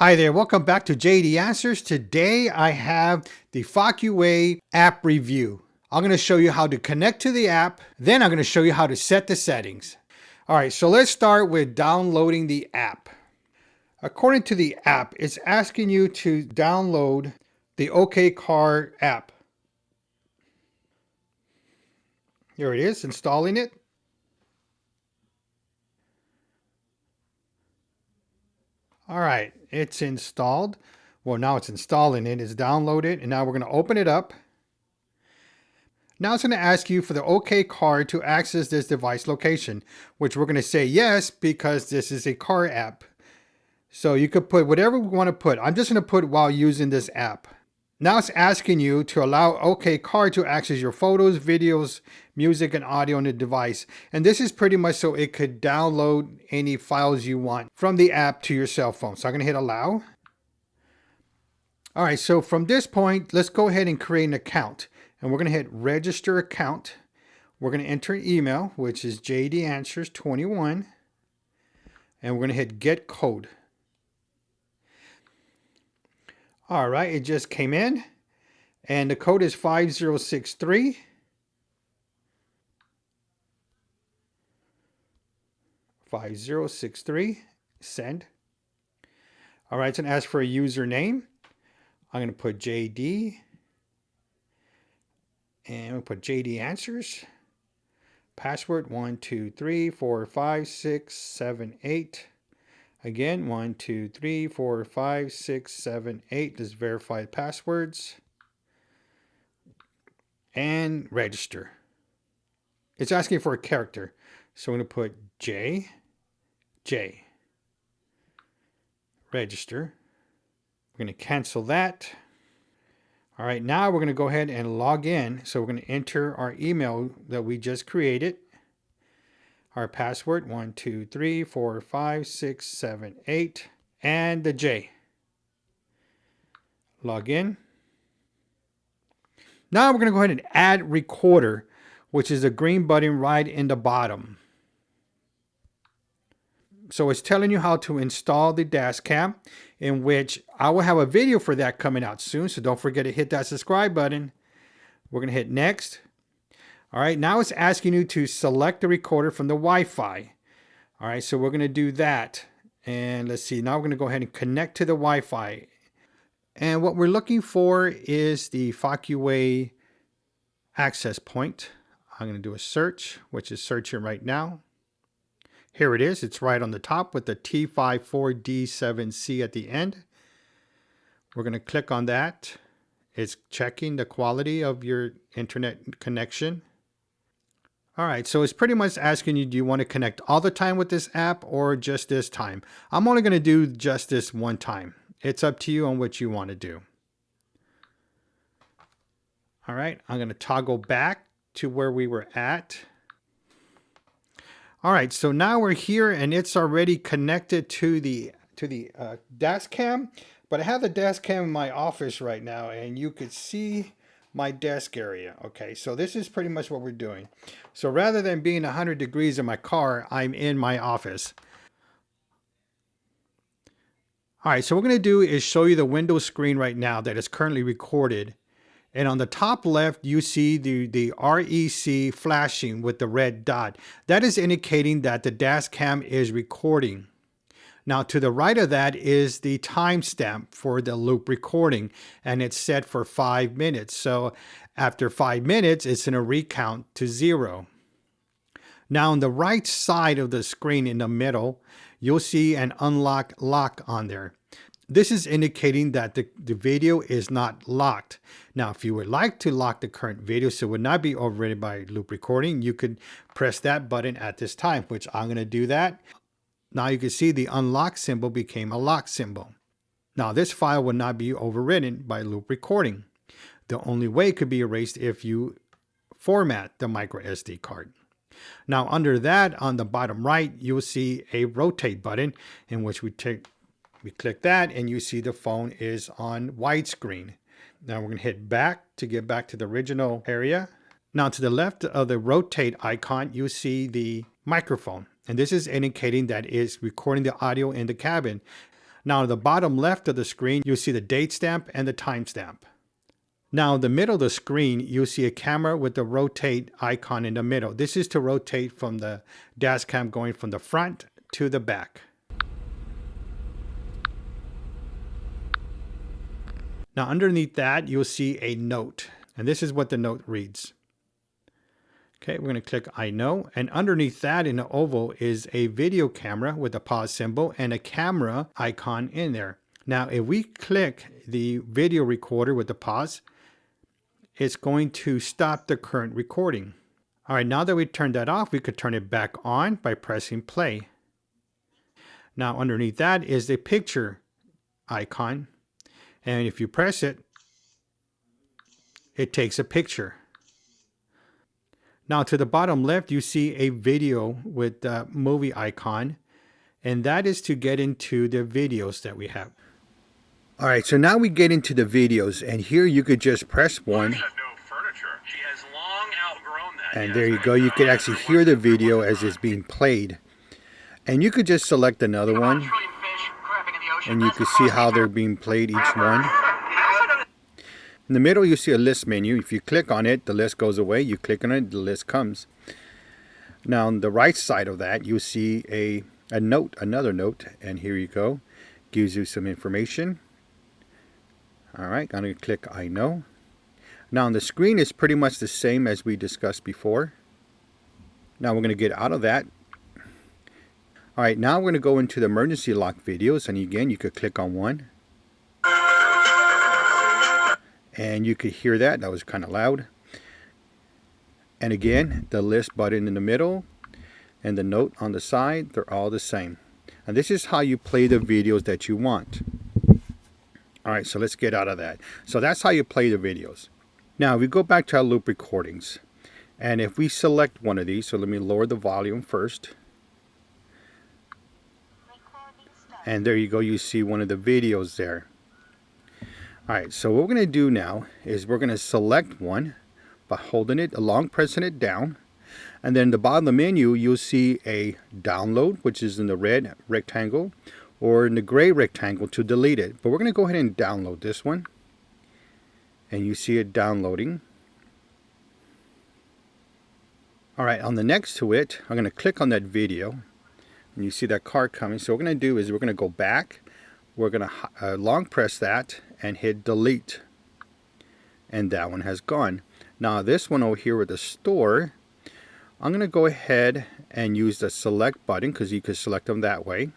Hi there, welcome back to JD Answers. Today I have the Focuway app review. I'm going to show you how to connect to the app, then I'm going to show you how to set the settings. Alright, so let's start with downloading the app. According to the app, it's asking you to download the OKCAR app. Here it is, installing it. Alright, it's installed. Well, now it's installing it. It's downloaded, and now we're going to open it up. Now it's going to ask you for the OKCAR to access this device location, which we're going to say yes because this is a car app. So you could put whatever we want to put. I'm just going to put while using this app. Now it's asking you to allow OKCAR to access your photos, videos, music, and audio on the device. And this is pretty much so it could download any files you want from the app to your cell phone. So I'm going to hit allow. All right, so from this point, let's go ahead and create an account. And we're going to hit register account. We're going to enter an email, which is jdanswers21. And we're going to hit get code. All right, it just came in. And the code is 5063. Send. All right, it's going to ask for a username. I'm going to put JD. And we'll put JD Answers. Password 1, 2, 3, 4, 5, 6, 7, 8. Again, 1, 2, 3, 4, 5, 6, 7, 8. Let's verify passwords. And register. It's asking for a character. So I'm going to put J. Register. We're going to cancel that. All right, now we're going to go ahead and log in. So we're going to enter our email that we just created. Our password, 1, 2, 3, 4, 5, 6, 7, 8, and the J. Log in. Now we're going to go ahead and add recorder, which is the green button right in the bottom. So it's telling you how to install the dash cam, in which I will have a video for that coming out soon. So don't forget to hit that subscribe button. We're going to hit next. All right, now it's asking you to select the recorder from the Wi-Fi. All right, so we're going to do that. And let's see, now we're going to go ahead and connect to the Wi-Fi. And what we're looking for is the Focuway access point. I'm going to do a search, which is searching right now. Here it is. It's right on the top with the T54D7C at the end. We're going to click on that. It's checking the quality of your internet connection. All right, so it's pretty much asking you, do you want to connect all the time with this app or just this time? I'm only going to do just this one time. It's up to you on what you want to do. All right, I'm going to toggle back to where we were at. All right, so now we're here and it's already connected to the dash cam, but I have the dash cam in my office right now and you could see my desk area. Okay, so this is pretty much what we're doing. So rather than being 100 degrees in my car, I'm in my office. All right, so what we're going to do is show you the Windows screen right now that is currently recorded. And on the top left, you see the REC flashing with the red dot. That is indicating that the dash cam is recording. Now to the right of that is the timestamp for the loop recording, and it's set for 5 minutes. So after 5 minutes, it's going to recount to 0. Now on the right side of the screen in the middle, you'll see an unlock lock on there. This is indicating that the video is not locked. Now, if you would like to lock the current video so it would not be overridden by loop recording, you could press that button at this time, which I'm going to do that. Now you can see the unlock symbol became a lock symbol. Now this file will not be overridden by loop recording. The only way it could be erased if you format the micro SD card. Now under that, on the bottom right, you will see a rotate button in which we click that and you see the phone is on widescreen. Now we're going to hit back to get back to the original area. Now to the left of the rotate icon, you see the microphone. And this is indicating that it's recording the audio in the cabin. Now, on the bottom left of the screen, you'll see the date stamp and the timestamp. Now, in the middle of the screen, you'll see a camera with the rotate icon in the middle. This is to rotate from the dash cam going from the front to the back. Now, underneath that, you'll see a note, and this is what the note reads. Okay, we're going to click I know, and underneath that in the oval is a video camera with a pause symbol and a camera icon in there. Now, if we click the video recorder with the pause, it's going to stop the current recording. All right, now that we turned that off, we could turn it back on by pressing play. Now, underneath that is the picture icon, and if you press it, it takes a picture. Now to the bottom left, you see a video with the movie icon, and that is to get into the videos that we have. All right, so now we get into the videos, and here you could just press one. And there you go. You could actually hear the video as it's being played. And you could just select another one, and you can see how they're being played, each one. In the middle, you see a list menu. If you click on it, the list goes away. You click on it, the list comes. Now, on the right side of that, you see a note, another note. And here you go. Gives you some information. All right, I'm going to click I know. Now, on the screen is pretty much the same as we discussed before. Now, we're going to get out of that. All right, now we're going to go into the emergency lock videos. And again, you could click on one. And you could hear that. That was kind of loud. And again, the list button in the middle and the note on the side, they're all the same. And this is how you play the videos that you want. All right, so let's get out of that. So that's how you play the videos. Now, we go back to our loop recordings. And if we select one of these, so let me lower the volume first. And there you go, you see one of the videos there. All right, so what we're going to do now is we're going to select one by holding it, pressing it down. And then at the bottom of the menu, you'll see a download, which is in the red rectangle, or in the gray rectangle to delete it. But we're going to go ahead and download this one. And you see it downloading. All right, on the next to it, I'm going to click on that video. And you see that card coming. So what we're going to do is we're going to go back. We're going to long press that and hit delete. And that one has gone. Now this one over here with the store, I'm going to go ahead and use the select button because you can select them that way.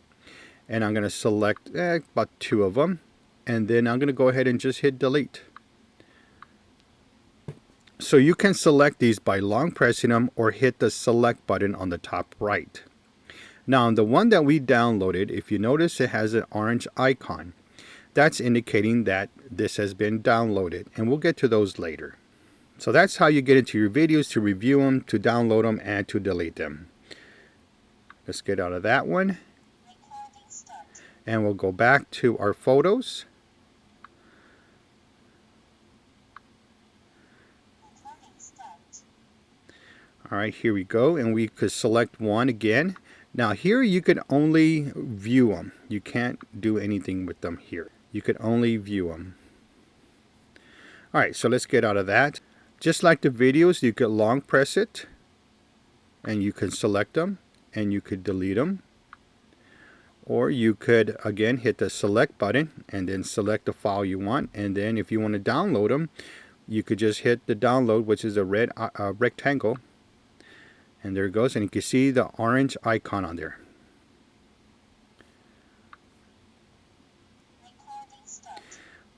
And I'm going to select about 2 of them. And then I'm going to go ahead and just hit delete. So you can select these by long pressing them or hit the select button on the top right. Now, the one that we downloaded, if you notice, it has an orange icon. That's indicating that this has been downloaded, and we'll get to those later. So that's how you get into your videos, to review them, to download them, and to delete them. Let's get out of that one. And we'll go back to our photos. All right, here we go, and we could select one again. Now here you can only view them. You can't do anything with them here. You could only view them. All right, so let's get out of that. Just like the videos, you could long press it and you can select them and you could delete them. Or you could again hit the select button and then select the file you want. And then if you want to download them, you could just hit the download, which is a red rectangle. And there it goes, and you can see the orange icon on there.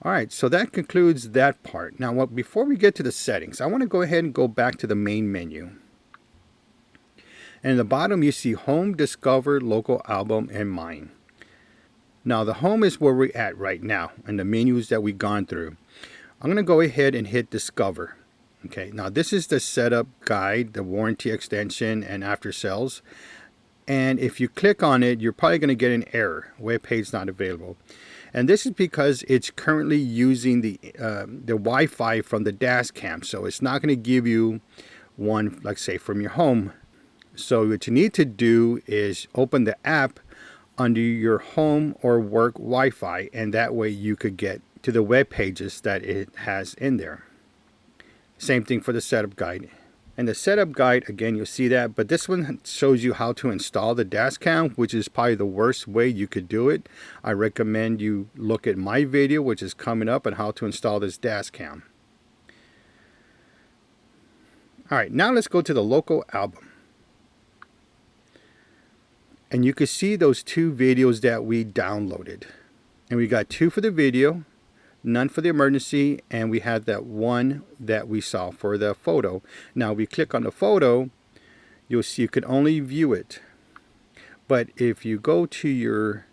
All right, so that concludes that part. Now, before we get to the settings, I want to go ahead and go back to the main menu. And in the bottom, you see Home, Discover, Local Album, and Mine. Now, the Home is where we're at right now, and the menus that we've gone through. I'm going to go ahead and hit Discover. Okay, now this is the setup guide, the warranty extension, and after sales. And if you click on it, you're probably going to get an error, web page not available. And this is because it's currently using the Wi-Fi from the dash cam, so it's not going to give you one, like say, from your home. So what you need to do is open the app under your home or work Wi-Fi, and that way you could get to the web pages that it has in there. Same thing for the setup guide. And the setup guide, again, you'll see that, but this one shows you how to install the dash cam, which is probably the worst way you could do it. I recommend you look at my video, which is coming up, on how to install this dash cam. All right, now let's go to the local album. And you can see those 2 videos that we downloaded. And we got 2 for the video, none for the emergency, and we had that 1 that we saw for the photo. Now we click on the photo, you'll see you can only view it. But if you go to your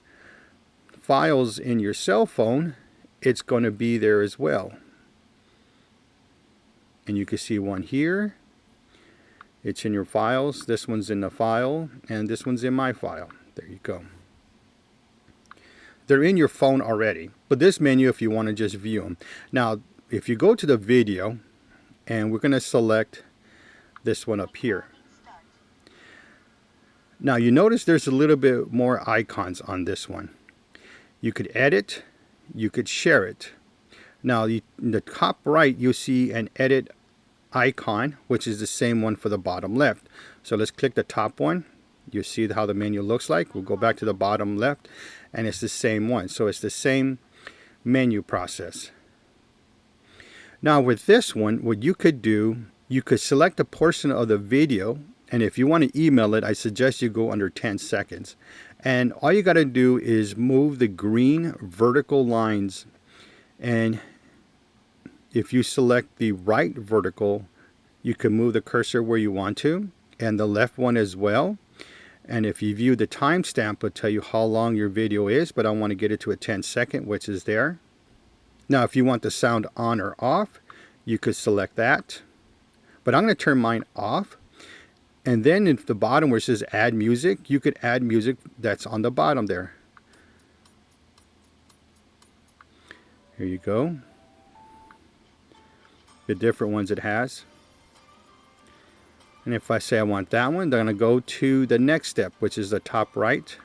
files in your cell phone, it's going to be there as well. And you can see one here. It's in your files. This one's in the file, and this one's in my file. There you go. They're in your phone already, but this menu, if you want to just view them. Now, if you go to the video, and we're going to select this one up here. Now, you notice there's a little bit more icons on this one. You could edit, you could share it. Now, in the top right, you'll see an edit icon, which is the same one for the bottom left. So let's click the top one. You see how the menu looks like. We'll go back to the bottom left, and it's the same one. So it's the same menu process. Now with this one, what you could do, you could select a portion of the video, and if you want to email it, I suggest you go under 10 seconds. And all you got to do is move the green vertical lines, and if you select the right vertical, you can move the cursor where you want to, and the left one as well. And if you view the timestamp, it'll tell you how long your video is, but I want to get it to a 10-second, which is there. Now, if you want the sound on or off, you could select that. But I'm going to turn mine off. And then at the bottom where it says add music, you could add music that's on the bottom there. Here you go. The different ones it has. And if I say I want that one, they're going to go to the next step, which is the top right.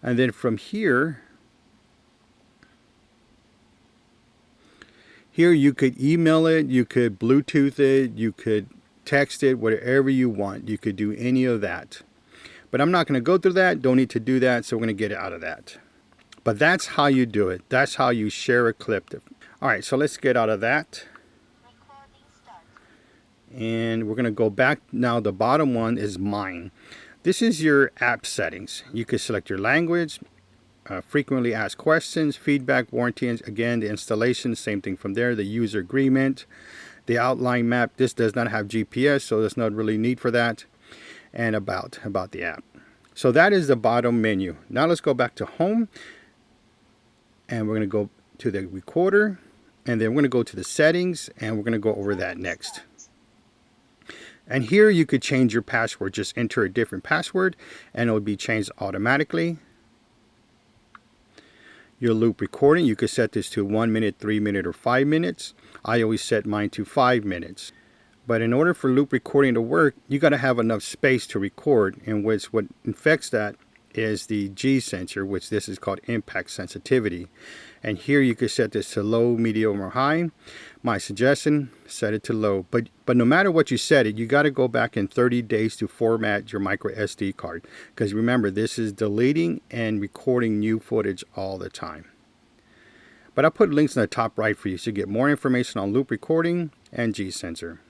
And then from here you could email it, you could Bluetooth it, you could text it, whatever you want. You could do any of that. But I'm not going to go through that. Don't need to do that, so we're going to get it out of that. But that's how you do it. That's how you share a clip. All right, so let's get out of that. And we're going to go back. Now the bottom one is mine. This is your app settings. You can select your language, frequently asked questions, feedback, warranty, and again the installation, same thing from there. The user agreement, the outline map. This does not have GPS, so there's not really need for that. And about the app. So that is the bottom menu. Now let's go back to home, and we're going to go to the recorder, and then we're going to go to the settings, and we're going to go over that next. And here you could change your password. Just enter a different password and it will be changed automatically. Your loop recording, you could set this to 1 minute, 3 minutes, or 5 minutes. I always set mine to 5 minutes. But in order for loop recording to work, you got to have enough space to record, in which what affects that is the G sensor, which this is called impact sensitivity. And here you could set this to low, medium, or high. My suggestion, set it to low. But no matter what you set it, you got to go back in 30 days to format your micro SD card. Because remember, this is deleting and recording new footage all the time. But I'll put links in the top right for you so you get more information on loop recording and G sensor.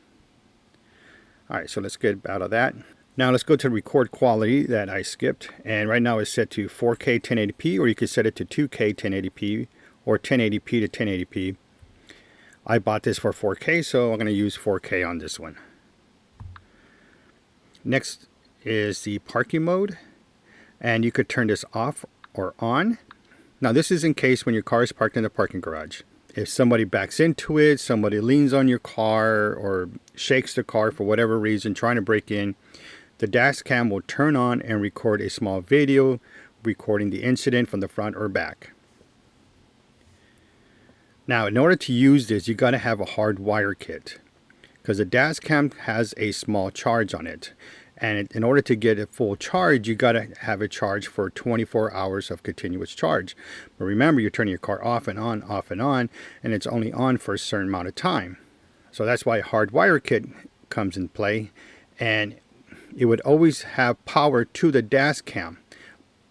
All right, so let's get out of that. Now let's go to record quality that I skipped. And right now it's set to 4K 1080p, or you could set it to 2K 1080p or 1080p to 1080p. I bought this for 4K, so I'm going to use 4K on this one. Next is the parking mode, and you could turn this off or on. Now this is in case when your car is parked in the parking garage. If somebody backs into it, somebody leans on your car or shakes the car for whatever reason trying to break in, the dash cam will turn on and record a small video recording the incident from the front or back. Now, in order to use this, you got to have a hard wire kit, because the dash cam has a small charge on it. And in order to get a full charge, you got to have it charged for 24 hours of continuous charge. But remember, you're turning your car off and on, and it's only on for a certain amount of time. So that's why a hardwire kit comes in play, and it would always have power to the dash cam,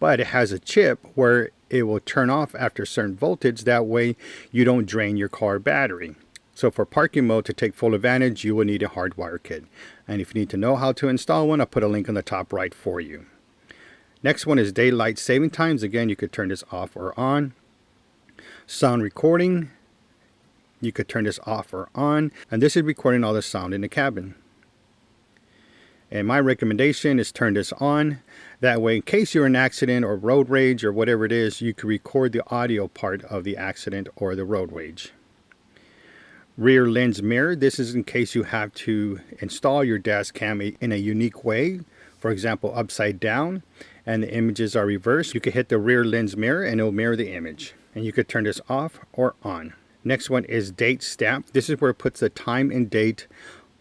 but it has a chip where it will turn off after a certain voltage. That way you don't drain your car battery. So for parking mode, to take full advantage, you will need a hardwire kit. And if you need to know how to install one, I'll put a link on the top right for you. Next one is daylight saving times. Again, you could turn this off or on. Sound recording, you could turn this off or on. And this is recording all the sound in the cabin. And my recommendation is turn this on. That way, in case you're in an accident or road rage or whatever it is, you can record the audio part of the accident or the road rage. Rear lens mirror. This is in case you have to install your dash cam in a unique way. For example, upside down and the images are reversed. You can hit the rear lens mirror and it will mirror the image. And you could turn this off or on. Next one is date stamp. This is where it puts the time and date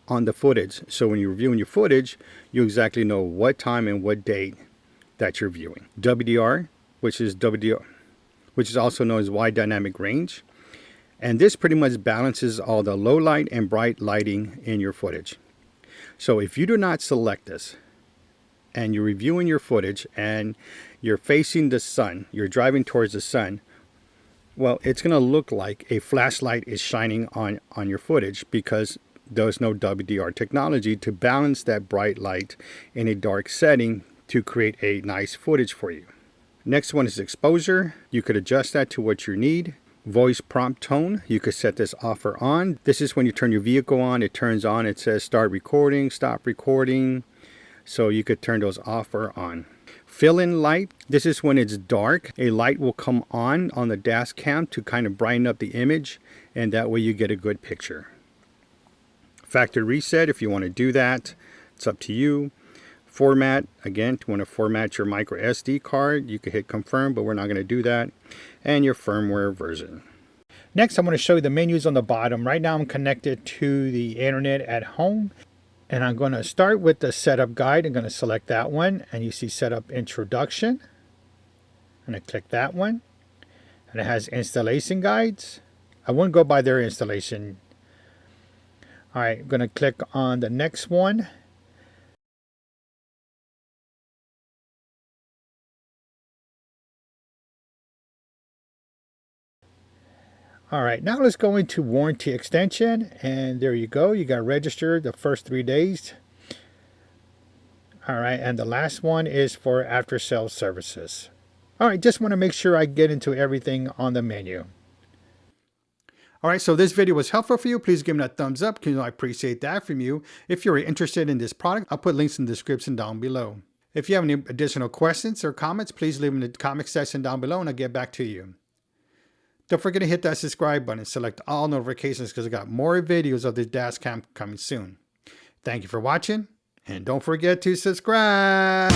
on the footage. So when you're viewing your footage, you exactly know what time and what date that you're viewing. WDR, which is also known as wide dynamic range. And this pretty much balances all the low light and bright lighting in your footage. So if you do not select this and you're reviewing your footage and you're facing the sun, you're driving towards the sun, well, it's going to look like a flashlight is shining on your footage because there's no WDR technology to balance that bright light in a dark setting to create a nice footage for you. Next one is exposure. You could adjust that to what you need. Voice prompt tone, you could set this off or on. This is when you turn your vehicle on, it turns on, it says start recording, stop recording. So you could turn those off or on. Fill-in light, this is when it's dark. A light will come on the dash cam to kind of brighten up the image, and that way you get a good picture. Factory reset, if you want to do that, it's up to you. Format, again, if you want to format your micro SD card, you can hit confirm, but we're not going to do that. And your firmware version. Next, I'm going to show you the menus on the bottom. Right now, I'm connected to the internet at home. And I'm going to start with the setup guide. I'm going to select that one. And you see setup introduction. I'm going to click that one. And it has installation guides. I won't go by their installation. All right, I'm going to click on the next one. All right, now let's go into warranty extension, and there you go. You got registered the first 3 days. All right, and the last one is for after sales services. All right, just want to make sure I get into everything on the menu. All right, so this video was helpful for you. Please give me a thumbs up, because I appreciate that from you. If you're interested in this product, I'll put links in the description down below. If you have any additional questions or comments, please leave them in the comment section down below, and I'll get back to you. Don't forget to hit that subscribe button and select all notifications because I got more videos of this dash cam coming soon. Thank you for watching, and don't forget to subscribe.